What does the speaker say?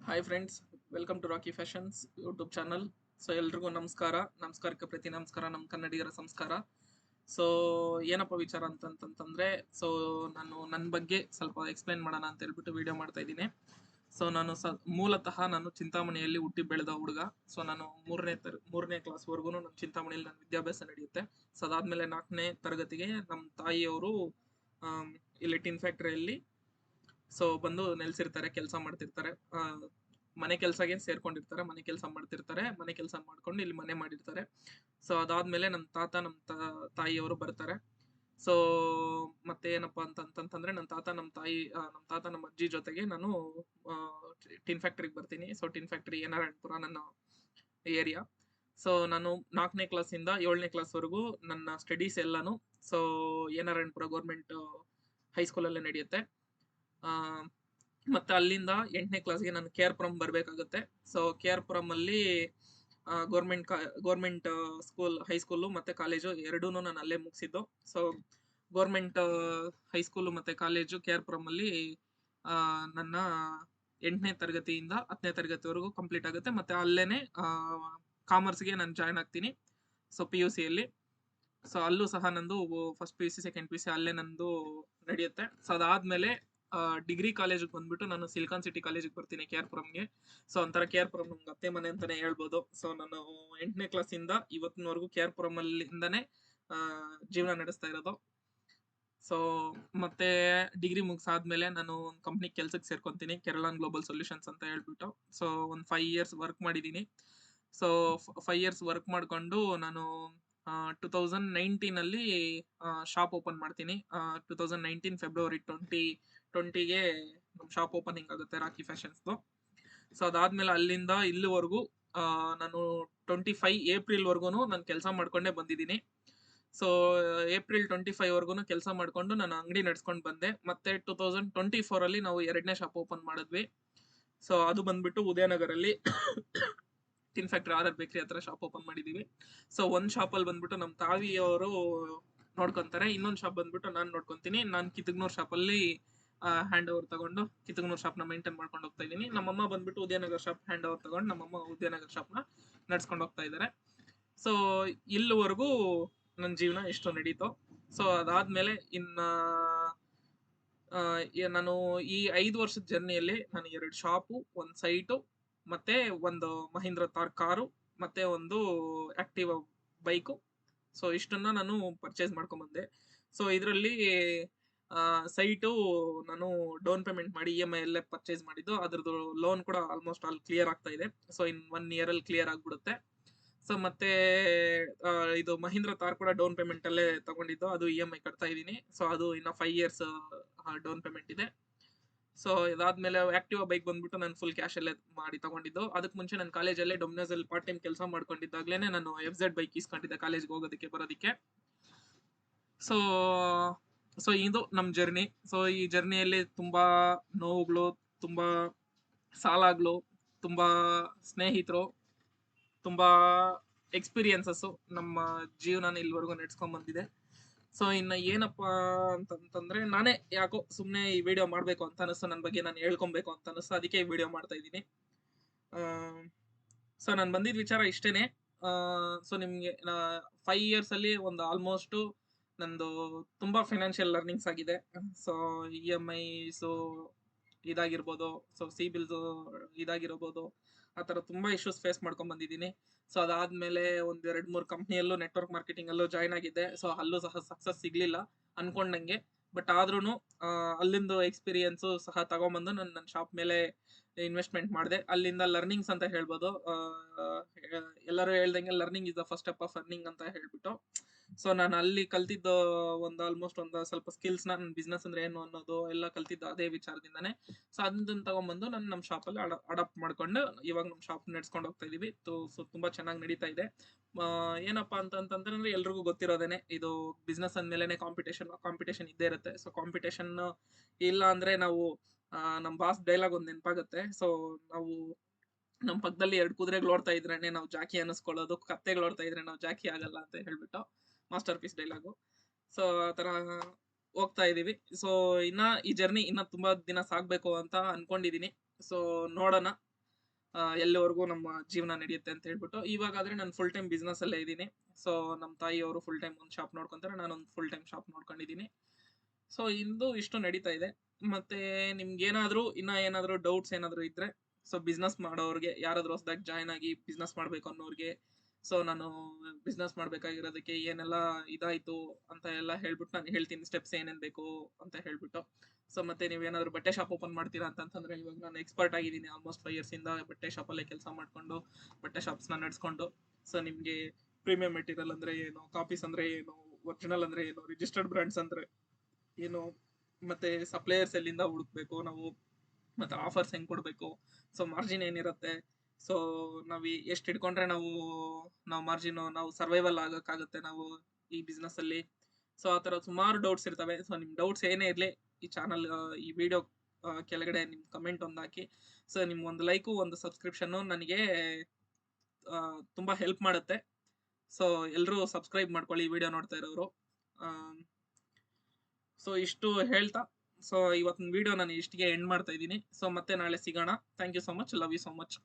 Hi friends, welcome to Rocky fashions YouTube channel. So ಎಲ್ರಿಗೂ ನಮಸ್ಕಾರ. ನಮಸ್ಕಾರಕ್ಕೆ ಪ್ರತಿ ನಮಸ್ಕಾರ ನಮ್ಮ ಕನ್ನಡಿಗರ ಸಂಸ್ಕಾರ. ಸೊ ಏನಪ್ಪ ವಿಚಾರ ಅಂತಂತಂದ್ರೆ, ಸೊ ನಾನು ನನ್ನ ಬಗ್ಗೆ ಸ್ವಲ್ಪ ಎಕ್ಸ್ಪ್ಲೈನ್ ಮಾಡೋಣ ಅಂತ ಹೇಳ್ಬಿಟ್ಟು ವಿಡಿಯೋ ಮಾಡ್ತಾ ಇದ್ದೀನಿ. ಸೊ ನಾನು ಮೂಲತಃ ನಾನು ಚಿಂತಾಮಣಿಯಲ್ಲಿ ಹುಟ್ಟಿ ಬೆಳೆದ ಹುಡುಗ. ಸೊ ನಾನು ಮೂರನೇ ಕ್ಲಾಸ್ವರೆಗೂ ನಮ್ಮ ಚಿಂತಾಮಣಿಯಲ್ಲಿ ನನ್ನ ವಿದ್ಯಾಭ್ಯಾಸ ನಡೆಯುತ್ತೆ. ಸೊ ಅದಾದ್ಮೇಲೆ 4ನೇ ತರಗತಿಗೆ ನಮ್ಮ ತಾಯಿಯವರು ಇಲ್ಲಿ ಟಿನ್ ಫ್ಯಾಕ್ಟ್ರಿಯಲ್ಲಿ ಸೊ ಬಂದು ನೆಲೆಸಿರ್ತಾರೆ, ಕೆಲಸ ಮಾಡ್ತಿರ್ತಾರೆ. ಮನೆ ಕೆಲಸಗೆ ಸೇರ್ಕೊಂಡಿರ್ತಾರೆ, ಮನೆ ಕೆಲಸ ಮಾಡ್ತಿರ್ತಾರೆ, ಮನೆ ಕೆಲಸ ಮಾಡ್ಕೊಂಡು ಇಲ್ಲಿ ಮನೆ ಮಾಡಿರ್ತಾರೆ. ಸೊ ಅದಾದ್ಮೇಲೆ ನಮ್ಮ ತಾತ ತಾಯಿಯವರು ಬರ್ತಾರೆ. ಸೊ ಮತ್ತೆ ಏನಪ್ಪಾ ಅಂತಂತಂದ್ರೆ ನನ್ನ ತಾತ ನಮ್ಮ ಅಜ್ಜಿ ಜೊತೆಗೆ ನಾನು ಟಿನ್ ಫ್ಯಾಕ್ಟ್ರಿಗೆ ಬರ್ತೀನಿ. ಸೊ ಟಿನ್ ಫ್ಯಾಕ್ಟ್ರಿ ನಾರಾಯಣಪುರ ನನ್ನ ಏರಿಯಾ. ಸೊ ನಾನು 4ನೇ ಕ್ಲಾಸಿಂದ 7ನೇ ಕ್ಲಾಸ್ವರೆಗೂ ನನ್ನ ಸ್ಟಡೀಸ್ ಎಲ್ಲಾನು ಸೊ ನಾರಾಯಣಪುರ ಗೌರ್ಮೆಂಟ್ ಹೈಸ್ಕೂಲಲ್ಲೇ ನಡೆಯುತ್ತೆ. ಮತ್ತೆ ಅಲ್ಲಿಂದ 8ನೇ ಕ್ಲಾಸ್ಗೆ ನಾನು KR ಪುರಂ ಬರ್ಬೇಕಾಗುತ್ತೆ. ಸೊ KR ಪುರಂ ಅಲ್ಲಿ ಗೌರ್ಮೆಂಟ್ ಸ್ಕೂಲ್, ಹೈಸ್ಕೂಲು ಮತ್ತೆ ಕಾಲೇಜು ಎರಡೂನು ನಾನು ಅಲ್ಲೇ ಮುಗಿಸಿದ್ದು. ಸೊ ಗೌರ್ಮೆಂಟ್ ಹೈಸ್ಕೂಲು ಮತ್ತೆ ಕಾಲೇಜು KR ಪುರಂ ಅಲ್ಲಿ ನನ್ನ 8ನೇ ತರಗತಿಯಿಂದ 10ನೇ ತರಗತಿವರೆಗೂ ಕಂಪ್ಲೀಟ್ ಆಗುತ್ತೆ. ಮತ್ತೆ ಅಲ್ಲೇನೆ ಕಾಮರ್ಸ್ಗೆ ನಾನು ಜಾಯ್ನ್ ಆಗ್ತೀನಿ. ಸೊ PUC ಅಲ್ಲಿ. ಸೊ ಅಲ್ಲೂ ಸಹ ನಂದು ಫಸ್ಟ್ PUC ಸೆಕೆಂಡ್ PUC ಅಲ್ಲೇ ನಂದು ನಡೆಯುತ್ತೆ. ಸೊ ಅದಾದ್ಮೇಲೆ ಡಿಗ್ರಿ ಕಾಲೇಜಿಗೆ ಬಂದ್ಬಿಟ್ಟು ನಾನು ಸಿಲಿಕಾನ್ ಸಿಟಿ ಕಾಲೇಜಿಗೆ ಬರ್ತೀನಿ, KR ಪುರಂಗೆ. ಸೊ ಒಂಥರ KR ಪುರಂ ನಮ್ಗೆ ಅತ್ತೆ ಮನೆ ಅಂತಾನೆ ಹೇಳ್ಬೋದು. ಸೊ ನಾನು 8ನೇ ಕ್ಲಾಸಿಂದ ಇವತ್ತಿನವರೆಗೂ KR ಪುರಂ ಅಲ್ಲಿಂದಾನೆ ಜೀವನ ನಡೆಸ್ತಾ ಇರೋದು. ಸೊ ಮತ್ತೆ ಡಿಗ್ರಿ ಮುಗಿಸಾದ್ಮೇಲೆ ನಾನು ಒಂದು ಕಂಪ್ನಿ ಕೆಲ್ಸಕ್ಕೆ ಸೇರ್ಕೊಂತೀನಿ, ಕೆರಳಾನ್ ಗ್ಲೋಬಲ್ ಸೊಲ್ಯೂಷನ್ಸ್ ಅಂತ ಹೇಳ್ಬಿಟ್ಟು. ಸೊ ಒಂದು 5 years ವರ್ಕ್ ಮಾಡಿದ್ದೀನಿ. ಸೊ 5 years ವರ್ಕ್ ಮಾಡ್ಕೊಂಡು ನಾನು 2019 ಅಲ್ಲಿ ಶಾಪ್ ಓಪನ್ ಮಾಡ್ತೀನಿ. 2019 ಫೆಬ್ರವರಿ 2020ಗೆ ನಮ್ಮ ಶಾಪ್ ಓಪನಿಂಗ್ ಆಗುತ್ತೆ ರಾಕಿ ಫ್ಯಾಷನ್ಸ್ದು. ಸೊ ಅದಾದ್ಮೇಲೆ ಅಲ್ಲಿಂದ ಇಲ್ಲಿವರೆಗೂ ನಾನು 25 ಏಪ್ರಿಲ್ವರೆಗೂ ನಾನು ಕೆಲಸ ಮಾಡ್ಕೊಂಡೇ ಬಂದಿದ್ದೀನಿ. ಸೊ ಏಪ್ರಿಲ್ 25 ವರ್ಗು ಕೆಲಸ ಮಾಡ್ಕೊಂಡು ನಾನು ಅಂಗಡಿ ನಡ್ಸ್ಕೊಂಡು ಬಂದೆ. ಮತ್ತೆ 2024 ಅಲ್ಲಿ ನಾವು 2ನೇ ಶಾಪ್ ಓಪನ್ ಮಾಡಿದ್ವಿ. ಸೊ ಅದು ಬಂದ್ಬಿಟ್ಟು ಉದಯನಗರಲ್ಲಿ ಟಿನ್ ಫ್ಯಾಕ್ಟ್ರಿ RR ಬೇಕರಿ ಹತ್ರ ಶಾಪ್ ಓಪನ್ ಮಾಡಿದೀವಿ. ಸೊ ಒಂದ್ ಶಾಪ್ ಅಲ್ಲಿ ಬಂದ್ಬಿಟ್ಟು ನಮ್ಮ ತಾವಿಯವರು ನೋಡ್ಕೊಂತಾರೆ, ಇನ್ನೊಂದ್ ಶಾಪ್ ಬಂದ್ಬಿಟ್ಟು ನಾನು ನೋಡ್ಕೊಂತೀನಿ. ನಾನು ಕಿತ್ತಗನೂರ್ ಶಾಪ್ ಅಲ್ಲಿ ಹ್ಯಾಂಡ್ ಓವರ್ ತಗೊಂಡು ಕಿತ್ತಗನೂರ್ ಶಾಪ್ ನ ಮೇಂಟೈನ್ ಮಾಡ್ಕೊಂಡು ಹೋಗ್ತಾ ಇದೀನಿ. ನಮ್ಮಮ್ಮ ಬಂದ್ಬಿಟ್ಟು ಉದಯನಗರ ಶಾಪ್ ಹ್ಯಾಂಡ್ ಓವರ್ ತಗೊಂಡು ನಮ್ಮಮ್ಮ ಉದಯನಗರ ಶಾಪ್ ನ ನಡ್ಸ್ಕೊಂಡು ಹೋಗ್ತಾ ಇದಾರೆ. ಸೊ ಇಲ್ಲಿವರೆಗೂ ನನ್ನ ಜೀವನ ಎಷ್ಟು ನಡೀತೋ. ಸೊ ಅದಾದ್ಮೇಲೆ ನಾನು ಈ 5 ವರ್ಷದ ಜರ್ನಿಯಲ್ಲಿ ನಾನು 2 ಶಾಪು, ಒಂದು ಸೈಟು, ಮತ್ತೆ ಒಂದು ಮಹೀಂದ್ರ ಥಾರ್ ಕಾರು, ಮತ್ತೆ ಒಂದು ಆಕ್ಟಿವಾ ಬೈಕು, ಸೊ ಇಷ್ಟನ್ನ ನಾನು ಪರ್ಚೇಸ್ ಮಾಡ್ಕೊಂಬಂದೆ. ಸೊ ಇದರಲ್ಲಿ ಸೈಟು ನಾನು ಡೌನ್ ಪೇಮೆಂಟ್ ಮಾಡಿ EMI ಅಲ್ಲೇ ಪರ್ಚೇಸ್ ಮಾಡಿದ್ದು. ಅದ್ರದ್ದು ಲೋನ್ ಕೂಡ ಆಲ್ಮೋಸ್ಟ್ ಆಲ್ ಕ್ಲಿಯರ್ ಆಗ್ತಾ ಇದೆ. ಸೊ ಇನ್ 1 year ಅಲ್ಲಿ ಕ್ಲಿಯರ್ ಆಗ್ಬಿಡುತ್ತೆ. ಸೊ ಮತ್ತೆ ಇದು ಮಹೀಂದ್ರ ಥಾರ್ ಕೂಡ ಡೌನ್ ಪೇಮೆಂಟ್ ಅಲ್ಲೇ ತಗೊಂಡಿದ್ದು, ಅದು EMI ಕಟ್ತಾ ಇದೀನಿ. ಸೊ ಅದು ಇನ್ನ 5 years ಡೌನ್ ಪೇಮೆಂಟ್ ಇದೆ. ಸೊ ಇದಾದ್ಮೇಲೆ ಆಕ್ಟಿವಾ ಬೈಕ್ ಬಂದ್ಬಿಟ್ಟು ನಾನು ಫುಲ್ ಕ್ಯಾಶ್ ಅಲ್ಲೇ ಮಾಡಿ ತಗೊಂಡಿದ್ದು. ಅದಕ್ಕೆ ಮುಂಚೆ ನಾನು ಕಾಲೇಜಲ್ಲೇ ಡೊಮಿನೋಸ್ ಅಲ್ಲಿ ಪಾರ್ಟ್ ಟೈಮ್ ಕೆಲಸ ಮಾಡ್ಕೊಂಡಿದ್ದಾಗ್ಲೇನೆ ನಾನು FZ ಬೈಕ್ ಇಸ್ಕೊಂಡಿದ್ದೆ ಕಾಲೇಜ್ಗೆ ಹೋಗೋದಕ್ಕೆ ಬರೋದಕ್ಕೆ. ಸೊ ಇದು ನಮ್ ಜರ್ನಿ. ಸೊ ಈ ಜರ್ನಿಯಲ್ಲಿ ತುಂಬಾ ನೋವುಗಳು, ತುಂಬಾ ಸಾಲಗಳು, ತುಂಬಾ ಸ್ನೇಹಿತರು, ತುಂಬಾ ಎಕ್ಸ್ಪೀರಿಯನ್ಸಸ್ ನಮ್ಮ ಜೀವನ ಇಲ್ಲಿವರೆಗೂ ನಡ್ಸ್ಕೊಂಡ್ ಬಂದಿದೆ. ಸೊ ಇನ್ನ ಏನಪ್ಪಾ ಅಂತಂದ್ರೆ, ನಾನೇ ಯಾಕೋ ಸುಮ್ನೆ ಈ ವಿಡಿಯೋ ಮಾಡ್ಬೇಕು ಅಂತ ಅನಿಸ್ತು, ನನ್ನ ಬಗ್ಗೆ ನಾನು ಹೇಳ್ಕೊಬೇಕು ಅಂತ ಅನಿಸ್ತು, ಅದಕ್ಕೆ ಈ ವಿಡಿಯೋ ಮಾಡ್ತಾ ಇದ್ದೀನಿ. ಸೊ ನಾನು ಬಂದಿದ್ ವಿಚಾರ ಇಷ್ಟೇನೆ. ಸೊ ನಿಮ್ಗೆ 5 years ಅಲ್ಲಿ ಒಂದು ಆಲ್ಮೋಸ್ಟ್ ನಂದು ತುಂಬಾ ಫೈನಾನ್ಷಿಯಲ್ ಲರ್ನಿಂಗ್ಸ್ ಆಗಿದೆ. ಸೊ EMI ಇದಾಗಿರ್ಬೋದು, ಸೊ ಸಿಬಿಲ್ಸ್ ಇದಾಗಿರ್ಬೋದು, ಆ ತರ ತುಂಬಾ ಇಶ್ಯೂಸ್ ಫೇಸ್ ಮಾಡ್ಕೊಂಡ್ ಬಂದಿದ್ದೀನಿ. ಸೊ ಅದಾದ್ಮೇಲೆ ಒಂದ್ 2-3 ಕಂಪ್ನಿಯಲ್ಲೂ ನೆಟ್ವರ್ಕ್ ಮಾರ್ಕೆಟಿಂಗ್ ಅಲ್ಲೂ ಜಾಯ್ನ್ ಆಗಿದ್ದೆ. ಸೊ ಅಲ್ಲೂ ಸಹ ಸಕ್ಸಸ್ ಸಿಗ್ಲಿಲ್ಲ ಅನ್ಕೊಂಡಂಗೆ. ಬಟ್ ಆದ್ರೂನು ಅಲ್ಲಿಂದು ಎಕ್ಸ್ಪೀರಿಯನ್ಸ್ ಸಹ ತಗೊಂಬಂದು ನನ್ನ ಶಾಪ್ ಮೇಲೆ ಇನ್ವೆಸ್ಟ್ಮೆಂಟ್ ಮಾಡಿದೆ. ಅಲ್ಲಿಂದ ಲರ್ನಿಂಗ್ಸ್ ಅಂತ ಹೇಳ್ಬೋದು. ಎಲ್ಲರೂ ಹೇಳ್ದಂಗೆ learning is the first step of earning ಅಂತ ಹೇಳ್ಬಿಟ್ಟು. ಸೊ ನಾನು ಅಲ್ಲಿ ಕಲ್ತಿದ್ದು ಆಲ್ಮೋಸ್ಟ್ ಒಂದು ಸ್ವಲ್ಪ ಸ್ಕಿಲ್ಸ್ ನ, ನನ್ನ ಬಿಸ್ನೆಸ್ ಅಂದ್ರೆ ಏನು ಅನ್ನೋದು ಎಲ್ಲ ಕಲ್ತಿದ್ದು ಅದೇ ವಿಚಾರದಿಂದಾನೆ. ಸೊ ಅದನ್ನ ತಗೊಂಡ್ಬಂದು ನಾನು ನಮ್ಮ ಶಾಪ್ ಅಲ್ಲಿ ಅಡಾಪ್ಟ್ ಮಾಡ್ಕೊಂಡು ಇವಾಗ ನಮ್ಮ ಶಾಪ್ ನಡ್ಸ್ಕೊಂಡು ಹೋಗ್ತಾ ಇದೀವಿ. ಸೊ ತುಂಬಾ ಚೆನ್ನಾಗಿ ನಡೀತಾ ಇದೆ. ಏನಪ್ಪಾ ಅಂತಂದ್ರೆ ಎಲ್ರಿಗೂ ಗೊತ್ತಿರೋದೇನೆ, ಇದು ಬಿಸ್ನೆಸ್ ಅಂದ್ಮೇಲೆನೆ ಕಾಂಪಿಟೇಷನ್ ಇದ್ದೇ ಇರುತ್ತೆ. ಸೊ ಕಾಂಪಿಟೇಷನ್ ಇಲ್ಲ ಅಂದ್ರೆ ನಾವು ನಮ್ ಬಾಸ್ ಡೈಲಾಗ್ ಒಂದ್ ನೆನಪಾಗುತ್ತೆ. ಸೊ ನಾವು ನಮ್ ಪಕ್ಕದಲ್ಲಿ 2 ಕುದುರೆಗಳು ಓಡ್ತಾ ಇದ್ರೇನೆ ನಾವು ಜಾಕಿ ಅನ್ನಿಸ್ಕೊಳ್ಳೋದು, ಕತ್ತೆಗಳು ಓಡ್ತಾ ಇದ್ರೆ ನಾವು ಜಾಕಿ ಆಗಲ್ಲ ಅಂತ ಹೇಳ್ಬಿಟ್ಟು ಮಾಸ್ಟರ್ ಪೀಸ್ ಡೈಲಾಗು. ಸೊ ಆತರ ಹೋಗ್ತಾ ಇದೀವಿ. ಸೊ ಇನ್ನ ಈ ಜರ್ನಿ ಇನ್ನ ತುಂಬಾ ದಿನ ಸಾಗ್ಬೇಕು ಅಂತ ಅನ್ಕೊಂಡಿದೀನಿ. ಸೊ ನೋಡೋಣ ಎಲ್ಲಿವರೆಗೂ ನಮ್ಮ ಜೀವನ ನಡೆಯುತ್ತೆ ಅಂತ ಹೇಳ್ಬಿಟ್ಟು. ಇವಾಗಾದ್ರೆ ನಾನು ಫುಲ್ ಟೈಮ್ ಬಿಸ್ನೆಸ್ ಅಲ್ಲೇ ಇದ್ದೀನಿ. ಸೊ ನಮ್ಮ ತಾಯಿಯವರು ಫುಲ್ ಟೈಮ್ ಒಂದು ಶಾಪ್ ನೋಡ್ಕೊಂತಾರೆ. ನಾನೊಂದು ಫುಲ್ ಟೈಮ್ ಶಾಪ್ ನೋಡ್ಕೊಂಡಿದ್ದೀನಿ. ಸೊ ಇಂದು ಇಷ್ಟು ನಡೀತಾ ಇದೆ. ಮತ್ತೆ ನಿಮ್ಗೇನಾದ್ರೂ ಇನ್ನ ಏನಾದ್ರೂ ಡೌಟ್ಸ್ ಏನಾದ್ರು ಇದ್ರೆ, ಸೊ ಬಿಸ್ನೆಸ್ ಮಾಡೋರ್ಗೆ, ಯಾರಾದ್ರೂ ಹೊಸದಾಗಿ ಜಾಯ್ನ್ ಆಗಿ ಬಿಸ್ನೆಸ್ ಮಾಡ್ಬೇಕು ಅನ್ನೋರ್ಗೆ, ಸೊ ನಾನು ಬಿಸ್ನೆಸ್ ಮಾಡ್ಬೇಕಾಗಿರೋದಕ್ಕೆ ಏನೆಲ್ಲ ಇದಾಯ್ತು ಅಂತ ಎಲ್ಲ ಹೇಳ್ಬಿಟ್ಟು ನಾನು ಹೇಳ್ತೀನಿ. ಸ್ಟೆಪ್ಸ್ ಏನೇನ್ ಬೇಕು ಅಂತ ಹೇಳ್ಬಿಟ್ಟು. ಸೊ ಮತ್ತೆ ನೀವೇನಾದ್ರು ಬಟ್ಟೆ ಶಾಪ್ ಓಪನ್ ಮಾಡ್ತೀರಾ ಅಂತಂತಂದ್ರೆ, ಇವಾಗ ನಾನು ಎಕ್ಸ್ಪರ್ಟ್ ಆಗಿದ್ದೀನಿ. ಆಲ್ಮೋಸ್ಟ್ 5 ಇಯರ್ಸ್ ಇಂದ ಬಟ್ಟೆ ಶಾಪ್ ಅಲ್ಲೇ ಕೆಲಸ ಮಾಡ್ಕೊಂಡು, ಬಟ್ಟೆ ಶಾಪ್ಸ್ ನ ನಡೆಸ್ಕೊಂಡು, ಸೊ ನಿಮ್ಗೆ ಪ್ರೀಮಿಯಂ ಮೆಟೀರಿಯಲ್ ಅಂದ್ರೆ ಏನು, ಕಾಪೀಸ್ ಅಂದ್ರೆ ಏನು, ಒರಿಜಿನಲ್ ಅಂದ್ರೆ ಏನು, ರಿಜಿಸ್ಟರ್ಡ್ ಬ್ರಾಂಡ್ಸ್ ಅಂದ್ರೆ ಏನು, ಮತ್ತೆ ಸಪ್ಲೈಯರ್ಸ್ ಎಲ್ಲಿಂದ ಹುಡುಕ್ಬೇಕು ನಾವು, ಮತ್ತೆ ಆಫರ್ಸ್ ಹೆಂಗ್ ಕೊಡ್ಬೇಕು, ಸೊ ಮಾರ್ಜಿನ್ ಏನಿರುತ್ತೆ, ಸೊ ನಾವ್ ಎಷ್ಟ್ ಇಟ್ಕೊಂಡ್ರೆ ನಾವು ಮಾರ್ಜಿನ್ ನಾವು ಸರ್ವೈವಲ್ ಆಗಕ್ಕಾಗುತ್ತೆ ನಾವು ಈ ಬಿಸ್ನೆಸ್ ಅಲ್ಲಿ. ಸೊ ಆತರ ಸುಮಾರು ಡೌಟ್ಸ್ ಇರ್ತವೆ. ಸೊ ನಿಮ್ ಡೌಟ್ಸ್ ಏನೇ ಇರ್ಲಿ, ಈ ಚಾನಲ್ ಈ ವಿಡಿಯೋ ಕೆಳಗಡೆ ನಿಮ್ ಕಮೆಂಟ್ ಒಂದ್ ಹಾಕಿ. ಸೊ ನಿಮ್ ಒಂದು ಲೈಕು ಒಂದು ಸಬ್ಸ್ಕ್ರಿಪ್ಷನ್ ನನಗೆ ತುಂಬಾ ಹೆಲ್ಪ್ ಮಾಡುತ್ತೆ. ಸೊ ಎಲ್ರೂ ಸಬ್ಸ್ಕ್ರೈಬ್ ಮಾಡ್ಕೊಳ್ಳಿ ವಿಡಿಯೋ ನೋಡ್ತಾ ಇರೋರು. ಸೊ ಇಷ್ಟು ಹೇಳ್ತಾ, ಸೊ ಇವತ್ತಿನ ವಿಡಿಯೋ ನಾನು ಇಷ್ಟಿಗೆ ಎಂಡ್ ಮಾಡ್ತಾ ಇದ್ದೀನಿ. ಸೊ ಮತ್ತೆ ನಾಳೆ ಸಿಗೋಣ. Thank you so much. Love you so much.